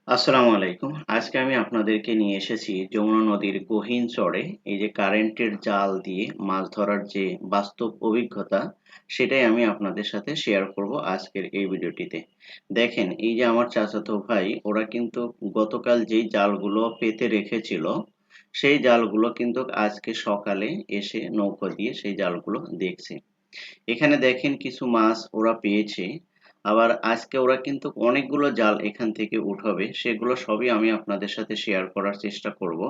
আসসালামু আলাইকুম। আজকে আমি আপনাদেরকে নিয়ে এসেছি যমুনা নদীর গহীন চরে এই যে কারেন্টের জাল দিয়ে মাছ ধরার যে বাস্তব অভিজ্ঞতা, সেটাই আমি আপনাদের সাথে শেয়ার করব আজকের এই ভিডিওটিতে। দেখেন এই যে আমার চাচাতো ভাই ওরা কিন্তু গতকাল যেই জালগুলো পেতে রেখেছিল, সেই জালগুলো কিন্তু আজকে সকালে এসে নৌকা দিয়ে সেই জালগুলো দেখছে। এখানে দেখেন কিছু মাছ ওরা পেয়েছে। আবার আজকে ওরা কিন্তু অনেকগুলো জাল এখান থেকে উঠাবে। সেগুলো সবই আমি আপনাদের সাথে শেয়ার করার চেষ্টা করব।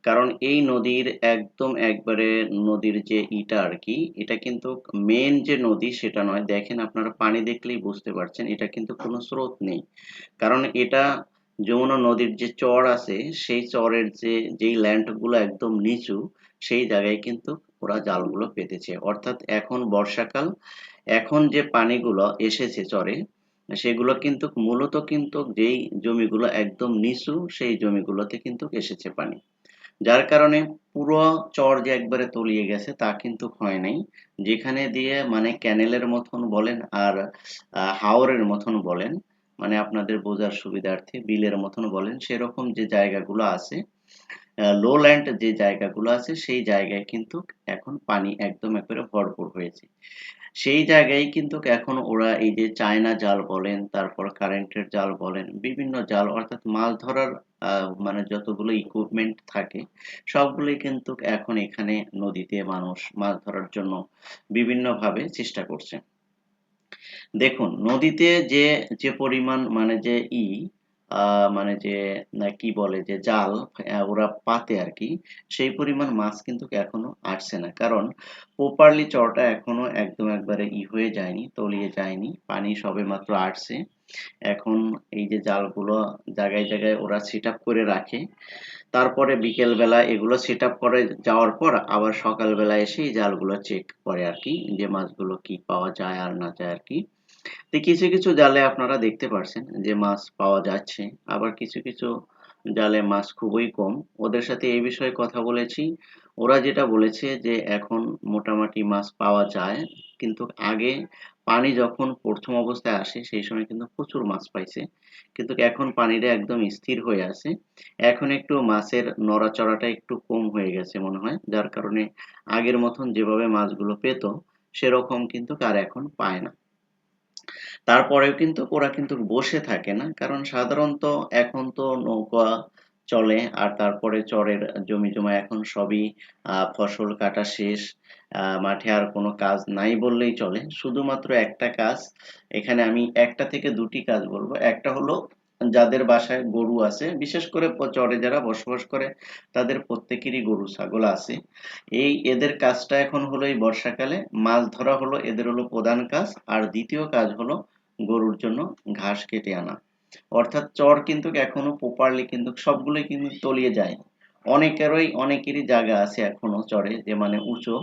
কারণ এই নদীর একদম একবারে নদীর যে ইটা আরকি, এটা কিন্তু মেইন যে নদী সেটা নয়। দেখেন আপনারা পানি দেখলেই বুঝতে পারছেন এটা কিন্তু কোনো স্রোত নেই। কারণ এটা যমুনা নদীর যে চর আছে সেই চরের যেই ল্যান্ড গুলো একদম নিচু সেই জায়গায় কিন্তু ওরা জালগুলো পেতেছে। অর্থাৎ এখন বর্ষাকাল, এখন যে পানিগুলো এসেছে চরে সেগুলো কিন্তু মূলত কিন্তু যেই জমিগুলো একদম নিচু সেই জমিগুলোতে কিন্তু এসেছে পানি। যার কারণে পুরো চর যে একবারে তলিয়ে গেছে তা কিন্তু হয় নাই। যেখানে দিয়ে মানে ক্যানেলের মতন বলেন আর হাওরের মতন বলেন, মানে আপনাদের বোঝার সুবিধার্থে বিলের মতন বলেন, সেরকম যে জায়গাগুলো আছে, লোল্যান্ড যে জায়গাগুলো আছে সেই জায়গায় কিন্তু এখন পানি একদম একেবারে ভরপুর হয়েছে। সেই জায়গায় কিন্তু এখন ওরা এই যে চায়না জাল বলেন, তারপর কারেন্টের জাল বলেন, বিভিন্ন জাল অর্থাৎ মাছ ধরার মানে যতগুলো ইকুইপমেন্ট থাকে সবগুলোই কিন্তু এখন এখানে নদীতে মানুষ মাছ ধরার জন্য বিভিন্নভাবে চেষ্টা করছে। দেখুন নদীতে যে পরিমাণ মানে যে মানে যে কি বলে যে জাল ওরা পাতে আরকি, সেই পরিমাণ মাছ কিন্তু এখনো আসছে না। কারণ প্রপারলি চরটা এখনো একদম একবারে হয়ে যায়নি, তলিয়ে যায়নি। পানি সবেমাত্র আসছে। এখন এই যে জালগুলো জায়গায়, জায়গায় ওরা সেট আপ করে রাখে। তারপরে বিকেল বেলা এগুলো সেট আপ করে যাওয়ার পর আবার সকালবেলা এসে এই জালগুলো চেক করে আরকি, যে মাছগুলো কি পাওয়া যায় আর না যায় আরকি। তো কিছু, কিছু জালে আপনারা দেখতে পারছেন যে মাছ পাওয়া যাচ্ছে। আবার কিছু, কিছু জালে মাছ খুবই কম। ওদের সাথে এই বিষয়ে কথা বলেছি। ওরা যেটা বলেছে যে এখন মোটামুটি মাছ পাওয়া যায়। কিন্তু আগে পানি যখন ১ম অবস্থায় আসে সেই সময় কিন্তু প্রচুর মাছ পাইছে। কিন্তু এখন পানিটা একদম স্থির হয়ে আছে। এখন একটু মাছের নড়াচড়াটা একটু কম হয়ে গেছে মনে হয়। যার কারণে আগের মতন যেভাবে মাছগুলো পেত সেরকম কিন্তু আর এখন পায় না। তারপরেও কিন্তু ওরা কিন্তু বসে থাকে না। কারণ সাধারণত এখন তো নৌকা চলে আর তারপরে চরের জমি-জমা এখন সবই ফসল কাটা শেষ। মাঠে আর কোনো কাজ নাই বললেই চলে। শুধুমাত্র একটা কাজ, এখানে আমি ১ টা থেকে ২ টি কাজ বলব। একটা হলো যাদের বাসায় গরু আছে, বিশেষ করে চরে যারা বসবাস করে তাদের প্রত্যেকেরই গরু ছাগল আছে। এদের কাজটা এখন হলো এই বর্ষাকালে মাছ ধরা হলো এদের হলো প্রধান কাজ। আর ২য় কাজ হলো গরুর জন্য ঘাস কেটে আনা। অর্থাৎ চর কিন্তু এখনো প্রপারলি কিন্তু সবগুলোই কিন্তু তলিয়ে যায়নি। অনেকেরই জায়গা আছে এখনো চরে যে মানে উঁচু,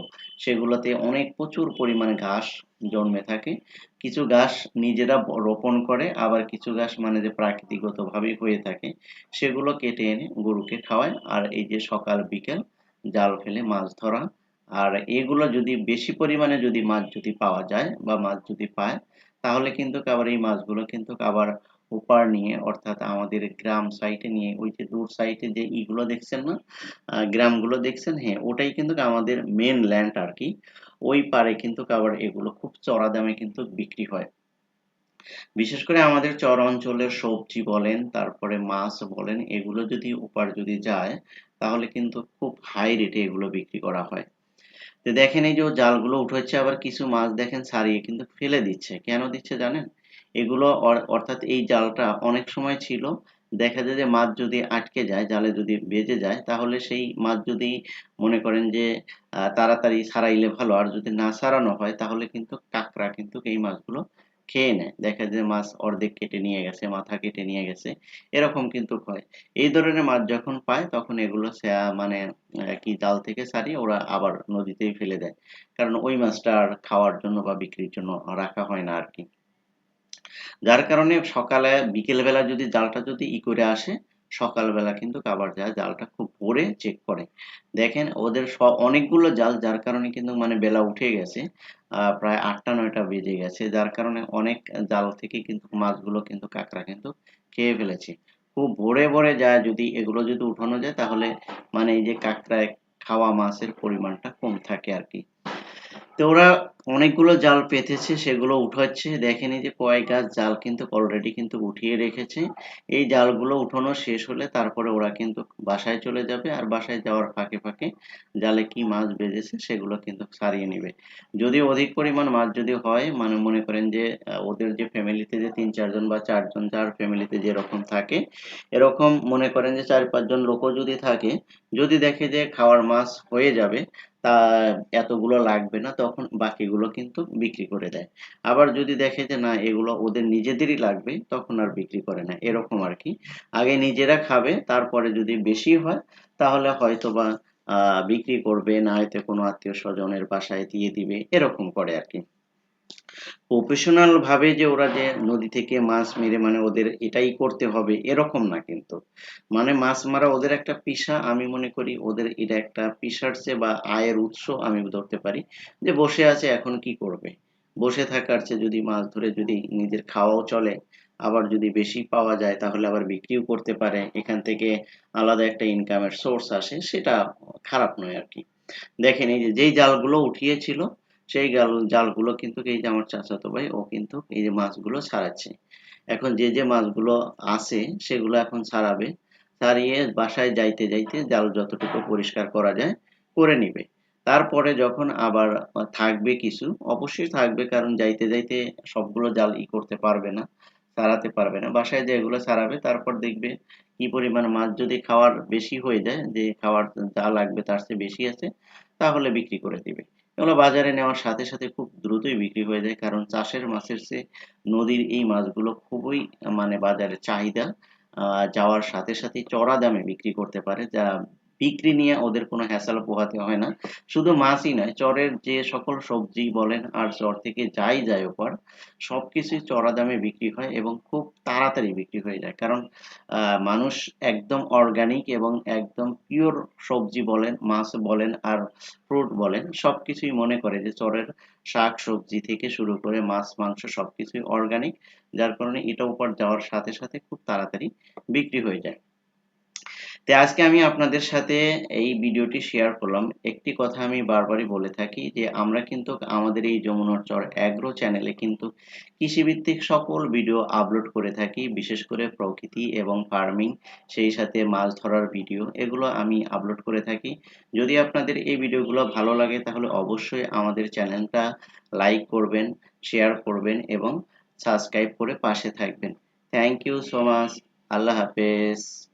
সেগুলোতে অনেক প্রচুর পরিমাণে ঘাস জন্মে থাকে। কিছু ঘাস নিজেরা রোপণ করে, আবার কিছু ঘাস মানে যে প্রাকৃতিকগতভাবেই হয়ে থাকে সেগুলো কেটে এনে গরুকে খাওয়ায়। আর এই যে সকাল বিকেল জাল ফেলে মাছ ধরা, আর এগুলো যদি বেশি পরিমাণে যদি মাছ যদি পাওয়া যায় বা মাছ যদি পায়, তাহলে কিন্তু আবার এই মাছগুলো কিন্তু আবার ওপার নিয়ে অর্থাৎ আমাদের গ্রাম সাইডে নিয়ে ওই যে দূর সাইডে যে ইগুলো দেখছেন না, গ্রামগুলো দেখছেন, হ্যাঁ ওটাই কিন্তু আমাদের মেন ল্যান্ড আর কি। ওই পারে কিন্তু আবার এগুলো খুব চড়া দামে কিন্তু বিক্রি হয়। বিশেষ করে আমাদের চর অঞ্চলের সবজি বলেন, তারপরে মাছ বলেন, এগুলো যদি ওপার যদি যায় তাহলে কিন্তু খুব হাই রেটে এগুলো বিক্রি করা হয়। তো দেখেন এই যে ও জালগুলো উঠাচ্ছে, আবার কিছু মাছ দেখেন ছাড়িয়ে কিন্তু ফেলে দিচ্ছে। কেন দিচ্ছে জানেন? এগুলো অর্থাৎ এই জালটা অনেক সময় ছিল, দেখা যায় যে মাছ যদি আটকে যায়, জালে যদি বেজে যায় তাহলে সেই মাছ যদি মনে করেন যে তাড়াতাড়ি ছাড়াইলে ভালো, আর যদি না ছাড়ানো হয় তাহলে কিন্তু কাঁকড়া কিন্তু এই মাছগুলো খেয়ে নেয়। দেখা যায় মাছ অর্ধেক কেটে নিয়ে গেছে, মাথা কেটে নিয়ে গেছে। এরকম কিন্তু হয়। এই ধরনের মাছ যখন পায় তখন এগুলো মানে কি জাল থেকে ছাড়িয়ে ওরা আবার নদীতেই ফেলে দেয়। কারণ ওই মাছটা আর খাওয়ার জন্য বা বিক্রির জন্য রাখা হয় না আরকি। যার কারণে সকালে বিকেল বেলা যদি জালটা যদি করে আসে, সকালবেলা কিন্তু আবার যায় জালটা খুব ভোরে চেক করে। দেখেন ওদের অনেকগুলো জাল, যার কারণে কিন্তু মানে বেলা উঠে গেছে। প্রায় ৮টা ৯টা বেজে গেছে। যার কারণে অনেক জাল থেকে কিন্তু মাছগুলো কিন্তু কাঁকড়া কিন্তু খেয়ে ফেলেছে। খুব ভরে ভরে যায়, যদি এগুলো যদি উঠানো যায় তাহলে মানে এই যে কাঁকড়ায় খাওয়া মাছের পরিমাণটা কম থাকে আর কি। তো ওরা অনেকগুলো জাল পেতেছে, সেগুলো উঠাচ্ছে। দেখেন এই যে কয় গাছ জাল কিন্তু অলরেডি কিন্তু উঠিয়ে রেখেছে। এই জালগুলো উঠানো শেষ হলে তারপরে ওরা কিন্তু বাসায় চলে যাবে, আর বাসায় যাওয়ার ফাঁকে ফাঁকে জালে কি মাছ বেজেছে সেগুলো কিন্তু ছাড়িয়ে নিবে। যদি অধিক পরিমাণ মাছ যদি হয়, মানে মনে করেন যে ওদের যে ফ্যামিলিতে যে ৩-৪ জন বা ৪ জন, যার ফ্যামিলিতে যেরকম থাকে, এরকম মনে করেন যে ৪-৫ জন লোকও যদি থাকে, যদি দেখে যে খাওয়ার মাছ হয়ে যাবে, তা এতগুলো লাগবে না, তখন বাকিগুলো কিন্তু বিক্রি করে দেয়। আবার যদি দেখে যে না এগুলো ওদের নিজেদেরই লাগবে, তখন আর বিক্রি করে না, এরকম আর কি। আগে নিজেরা খাবে, তারপরে যদি বেশি হয় তাহলে হয়তোবা বিক্রি করবে, না হয়তো কোনো আত্মীয় স্বজনের বাসায় দিয়ে দিবে, এরকম করে আর কি। প্রফেশনাল ভাবে যে ওরা যে নদী থেকে মাছ মেরে মানে ওদের এটাই করতে হবে এরকম না কিন্তু। মানে মাছ মারা ওদের একটা পেশা, আমি মনে করি ওদের এটা একটা পেশার চেয়ে বা আয়ের উৎস আমি ধরতে পারি। যে বসে আছে এখন কি করবে, বসে থাকার চেয়ে যদি মাছ ধরে যদি নিজের খাওয়াও চলে, আবার যদি বেশি পাওয়া যায় তাহলে আবার বিক্রিও করতে পারে, এখান থেকে আলাদা একটা ইনকামের সোর্স আসে, সেটা খারাপ নয় আর কি। দেখেন এই যে যেই জালগুলো উঠিয়েছিল, সেই জালগুলো কিন্তু এই যে আমার চাচাতো ভাই ও কিন্তু এই যে মাছগুলো ছাড়াচ্ছে। এখন যে যে মাছগুলো আছে সেগুলো এখন ছাড়াবে, ছাড়িয়ে বাসায় যাইতে যাইতে জাল যতটুকু পরিষ্কার করা যায় করে নিবে। তারপরে যখন আবার থাকবে কিছু, অবশ্যই থাকবে, কারণ যাইতে যাইতে সবগুলো জাল করতে পারবে না, ছাড়াতে পারবে না, বাসায় যে এগুলো ছাড়াবে তারপর দেখবে কি পরিমাণ মাছ যদি খাওয়ার বেশি হয়ে যায়, যে খাওয়ার যা লাগবে তার চেয়ে বেশি আছে, তাহলে বিক্রি করে দিবে। এগুলো বাজারে নেওয়ার সাথে সাথে খুব দ্রুতই বিক্রি হয়ে যায়, কারণ চাষের মাছের চেয়ে নদীর এই মাছগুলো খুবই মানে বাজারে চাহিদা, যাওয়ার সাথে সাথেই চড়া দামে বিক্রি করতে পারে, যা বিক্রি নিয়ে ওদের কোনো হ্যাসেল পোহাতে হয় না। শুধু মাছই নয়, চরের যে সকল সবজি বলেন আর চর থেকে যাই যায় ওপর, সবকিছুই চড়া দামে বিক্রি হয় এবং খুব তাড়াতাড়ি বিক্রি হয়ে যায়, কারণ মানুষ একদম অর্গানিক এবং একদম পিওর সবজি বলেন, মাছ বলেন আর ফ্রুট বলেন, সবকিছুই মনে করে যে চরের শাক সবজি থেকে শুরু করে মাছ মাংস সবকিছুই অর্গানিক, যার কারণে এটা উপর যাওয়ার সাথে সাথে খুব তাড়াতাড়ি বিক্রি হয়ে যায়। তো আজকে আমি আপনাদের সাথে এই ভিডিওটি শেয়ার করলাম। একটি কথা আমি বারবারই বলে থাকি যে আমরা কিন্তু আমাদের এই যমুনার চর অ্যাগ্রো চ্যানেলে কিন্তু কৃষিভিত্তিক সকল ভিডিও আপলোড করে থাকি, বিশেষ করে প্রকৃতি এবং ফার্মিং, সেই সাথে মাছ ধরার ভিডিও, এগুলো আমি আপলোড করে থাকি। যদি আপনাদের এই ভিডিওগুলো ভালো লাগে তাহলে অবশ্যই আমাদের চ্যানেলটা লাইক করবেন, শেয়ার করবেন এবং সাবস্ক্রাইব করে পাশে থাকবেন। Thank you so much. আল্লাহ হাফেজ।